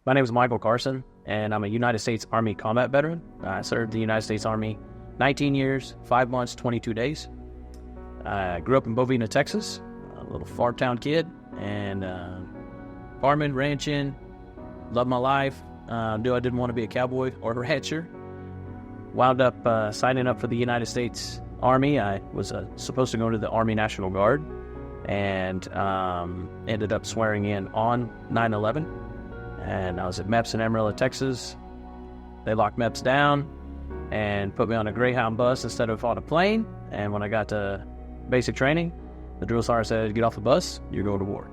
My name is Michael Carson, and I'm a United States Army combat veteran. I served the United States Army 19 years, 5 months, 22 days. I grew up in Bovina, Texas, a little farm town kid, and farming, ranching, loved my life. Knew I didn't want to be a cowboy or a rancher. Wound up signing up for the United States Army. I was supposed to go to the Army National Guard, and ended up swearing in on 9/11. And I was at MEPS in Amarillo, Texas. They locked MEPS down and put me on a Greyhound bus instead of on a plane. And when I got to basic training, the drill sergeant said, "Get off the bus, you're going to war."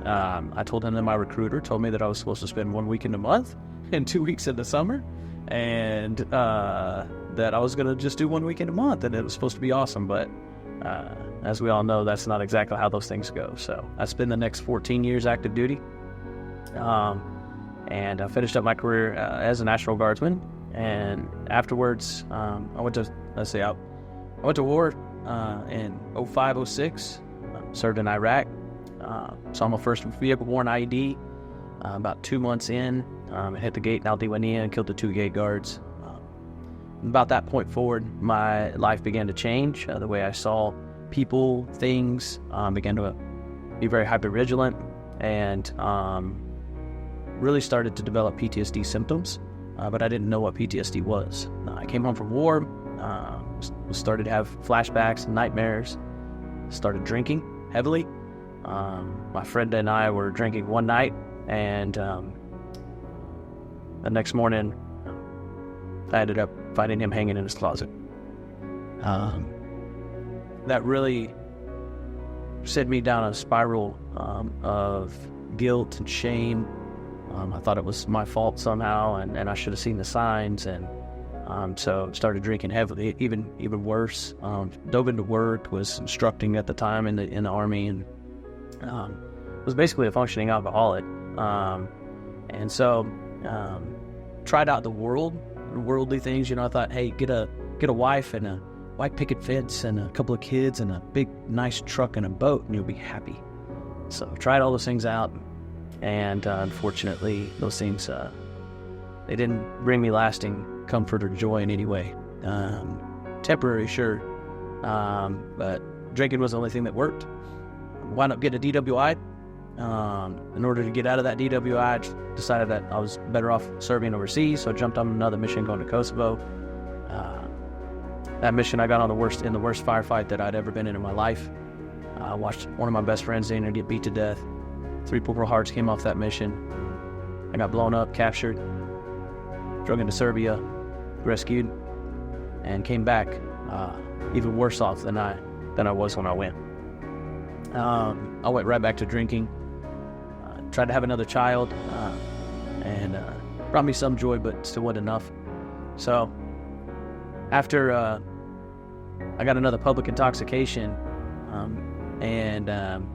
I told him that my recruiter told me that I was supposed to spend 1 week in a month and 2 weeks in the summer, and that I was going to just do 1 week in a month, and it was supposed to be awesome. But as we all know, that's not exactly how those things go. So I spent the next 14 years active duty. And I finished up my career as a National Guardsman. And afterwards, I went to war in 05, 06, served in Iraq. Saw my first vehicle-borne IED about 2 months in. It hit the gate in Al Diwania and killed the 2 gate guards. About that point forward, my life began to change. The way I saw people, things, began to be very hyper-vigilant, and really started to develop PTSD symptoms, but I didn't know what PTSD was. I came home from war, started to have flashbacks and nightmares, started drinking heavily. My friend and I were drinking one night, and the next morning, I ended up finding him hanging in his closet. That really sent me down a spiral of guilt and shame. I thought it was my fault somehow, and I should have seen the signs, and so started drinking heavily, even worse. Dove into work, was instructing at the time in the Army, and was basically a functioning alcoholic. And so tried out the worldly things. I thought, hey, get a wife and a white picket fence and a couple of kids and a big nice truck and a boat, and you'll be happy. So tried all those things out. And unfortunately, those things, they didn't bring me lasting comfort or joy in any way. Temporary, sure, but drinking was the only thing that worked. Wound up getting a DWI. In order to get out of that DWI, I decided that I was better off serving overseas, so I jumped on another mission going to Kosovo. That mission, I got on the worst firefight that I'd ever been in my life. I watched one of my best friends in there get beat to death. 3 Purple Hearts came off that mission. I got blown up, captured, drug into Serbia, rescued, and came back even worse off than I was when I went. I went right back to drinking. Tried to have another child, and brought me some joy, but still wasn't enough. So after I got another public intoxication, and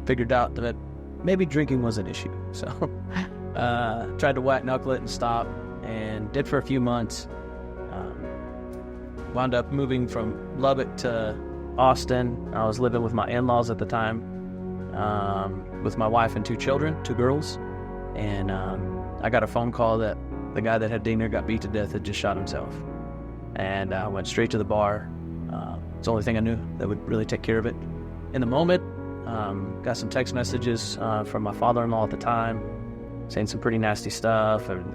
figured out that maybe drinking was an issue. So tried to white knuckle it and stop, and did for a few months. Wound up moving from Lubbock to Austin. I was living with my in-laws at the time, with my wife and 2 children, 2 girls. And I got a phone call that the guy that had dinner got beat to death had just shot himself. And I went straight to the bar. It's the only thing I knew that would really take care of it. In the moment, got some text messages from my father-in-law at the time, saying some pretty nasty stuff, and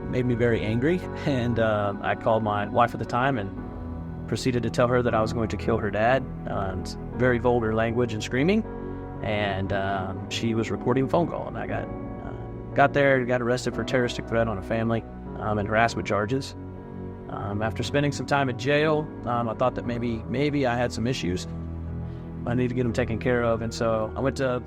made me very angry. And I called my wife at the time and proceeded to tell her that I was going to kill her dad. Very vulgar language and screaming. And she was recording a phone call, and I got there, got arrested for terroristic threat on a family and harassment charges. After spending some time in jail, I thought that maybe I had some issues. I needed to get them taken care of, and so I went to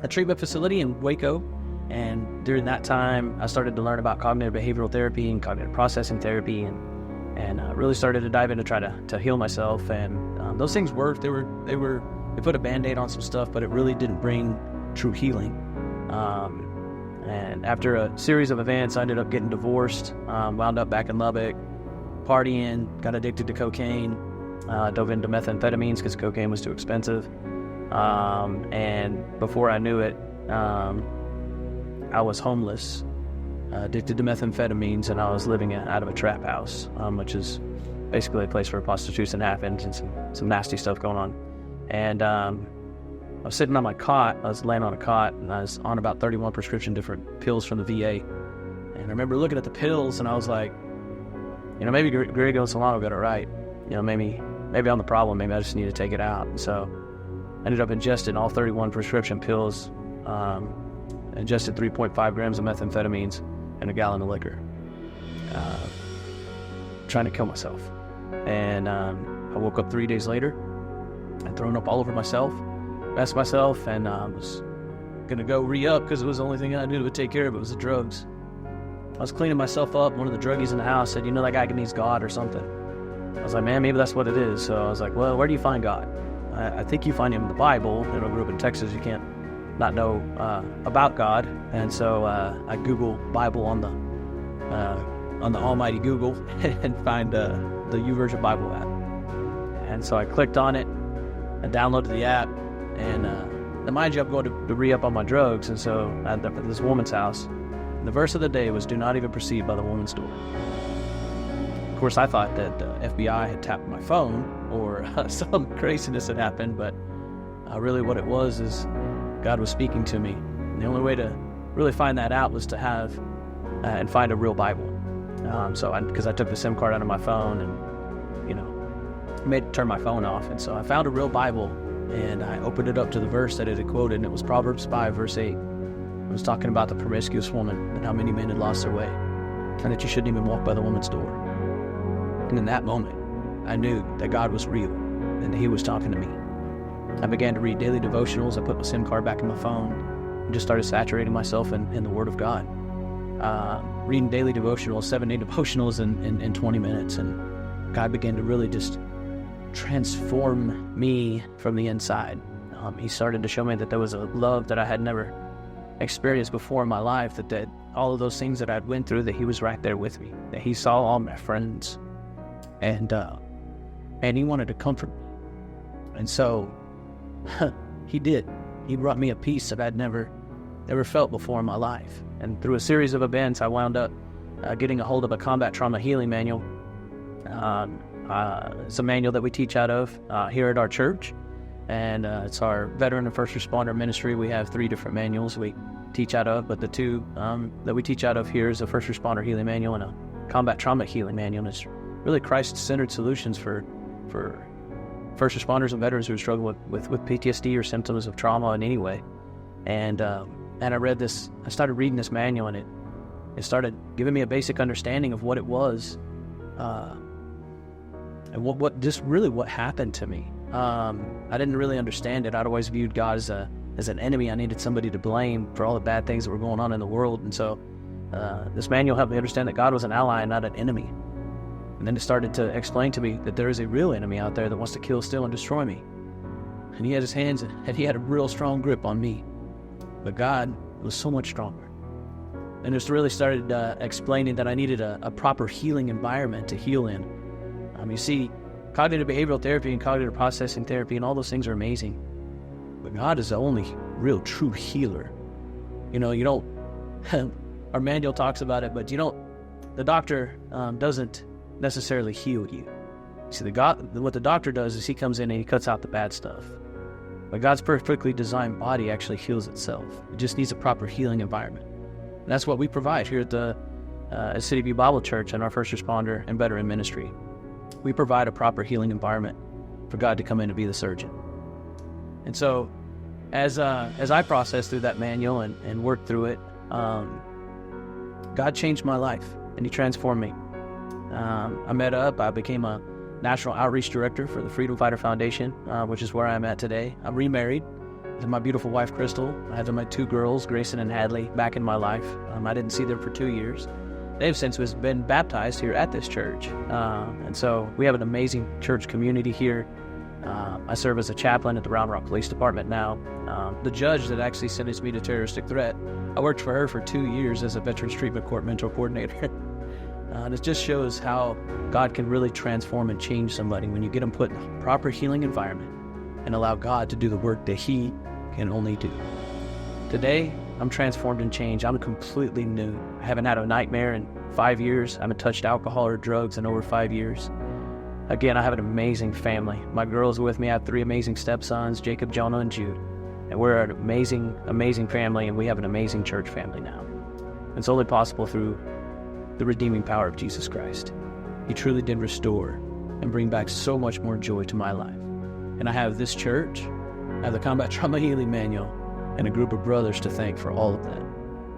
a treatment facility in Waco. And during that time, I started to learn about cognitive behavioral therapy and cognitive processing therapy, and really started to dive in to try to heal myself. And those things worked. They put a Band-Aid on some stuff, but it really didn't bring true healing. And after a series of events, I ended up getting divorced, wound up back in Lubbock, partying, got addicted to cocaine, dove into methamphetamines because cocaine was too expensive. And before I knew it, I was homeless, addicted to methamphetamines, and I was living out of a trap house, which is basically a place where prostitution happens and some nasty stuff going on. And I was sitting on my cot. I was laying on a cot, and I was on about 31 prescription different pills from the VA. And I remember looking at the pills, and I was like, maybe Griego and Solano got it right. Maybe I'm the problem. Maybe I just need to take it out. And so I ended up ingesting all 31 prescription pills, ingested 3.5 grams of methamphetamines and a gallon of liquor, trying to kill myself. And I woke up 3 days later and thrown up all over myself, messed myself, and was going to go re-up because it was the only thing I knew that would take care of it was the drugs. I was cleaning myself up. One of the druggies in the house said, that guy needs God or something. I was like, man, maybe that's what it is. So I was like, well, where do you find God? I think you find him in the Bible. I grew up in Texas. You can't not know about God. And so I Google Bible on the almighty Google and find the YouVersion Bible app. And so I clicked on it and downloaded the app. And mind you, I'm going to re-up on my drugs. And so at this woman's house, the verse of the day was, do not even proceed by the woman's door. Of course, I thought that the FBI had tapped my phone or some craziness had happened, but really what it was is God was speaking to me. And the only way to really find that out was to have and find a real Bible. Because I took the SIM card out of my phone and, made it turn my phone off. And so I found a real Bible and I opened it up to the verse that it had quoted, and it was Proverbs 5, verse 8. It was talking about the promiscuous woman and how many men had lost their way, and that you shouldn't even walk by the woman's door. And in that moment, I knew that God was real and that he was talking to me. I began to read daily devotionals. I put my SIM card back in my phone and just started saturating myself in the Word of God. Reading daily devotionals, 7-day devotionals in 20 minutes. And God began to really just transform me from the inside. He started to show me that there was a love that I had never experienced before in my life, that all of those things that I'd went through, that he was right there with me, that he saw all my friends, and he wanted to comfort me. And so he did. He brought me a peace that I'd never felt before in my life. And through a series of events, I wound up getting a hold of a combat trauma healing manual. It's a manual that we teach out of here at our church. And it's our veteran and first responder ministry. We have 3 different manuals we teach out of, but the 2 that we teach out of here is a first responder healing manual and a combat trauma healing manual. And it's really Christ-centered solutions for first responders and veterans who struggle with PTSD or symptoms of trauma in any way. And I started reading this manual, and it started giving me a basic understanding of what it was, and what happened to me. I didn't really understand it. I'd always viewed God as an enemy. I needed somebody to blame for all the bad things that were going on in the world. And so this manual helped me understand that God was an ally and not an enemy. And then it started to explain to me that there is a real enemy out there that wants to kill, steal, and destroy me. And he had his hands, and he had a real strong grip on me. But God was so much stronger. And it really started explaining that I needed a proper healing environment to heal in. You see, cognitive behavioral therapy and cognitive processing therapy and all those things are amazing. But God is the only real true healer. You don't, our manual talks about it, but the doctor doesn't necessarily heal you. See, what the doctor does is he comes in and he cuts out the bad stuff. But God's perfectly designed body actually heals itself. It just needs a proper healing environment. And that's what we provide here at the Cityview Bible Church and our first responder and veteran ministry. We provide a proper healing environment for God to come in and be the surgeon. And so, as I processed through that manual and worked through it, God changed my life and he transformed me. I became a National Outreach Director for the Freedom Fighter Foundation, which is where I'm at today. I'm remarried to my beautiful wife, Crystal. I have my 2 girls, Grayson and Hadley, back in my life. I didn't see them for 2 years. They've since been baptized here at this church. And so we have an amazing church community here. I serve as a chaplain at the Round Rock Police Department now. The judge that actually sentenced me to terroristic threat, I worked for her for 2 years as a Veterans Treatment Court mentor coordinator. And it just shows how God can really transform and change somebody when you get them put in a proper healing environment and allow God to do the work that he can only do. Today, I'm transformed and changed. I'm completely new. I haven't had a nightmare in 5 years. I haven't touched alcohol or drugs in over 5 years. Again, I have an amazing family. My girl's with me. I have 3 amazing stepsons, Jacob, Jonah, and Jude. And we're an amazing, amazing family, and we have an amazing church family now. It's only possible through the redeeming power of Jesus Christ. He truly did restore and bring back so much more joy to my life. And I have this church, I have the Combat Trauma Healing Manual, and a group of brothers to thank for all of that.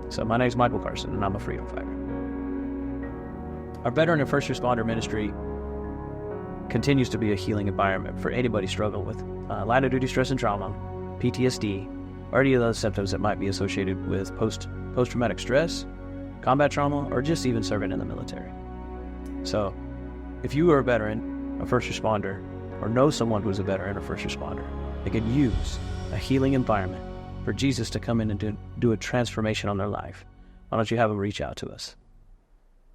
So my name is Michael Carson, and I'm a freedom fighter. Our veteran and first responder ministry continues to be a healing environment for anybody struggling with line of duty stress and trauma, PTSD, or any of those symptoms that might be associated with post-traumatic stress, combat trauma, or just even serving in the military. So if you are a veteran, a first responder, or know someone who's a veteran or first responder, they could use a healing environment for Jesus to come in and do a transformation on their life, why don't you have them reach out to us?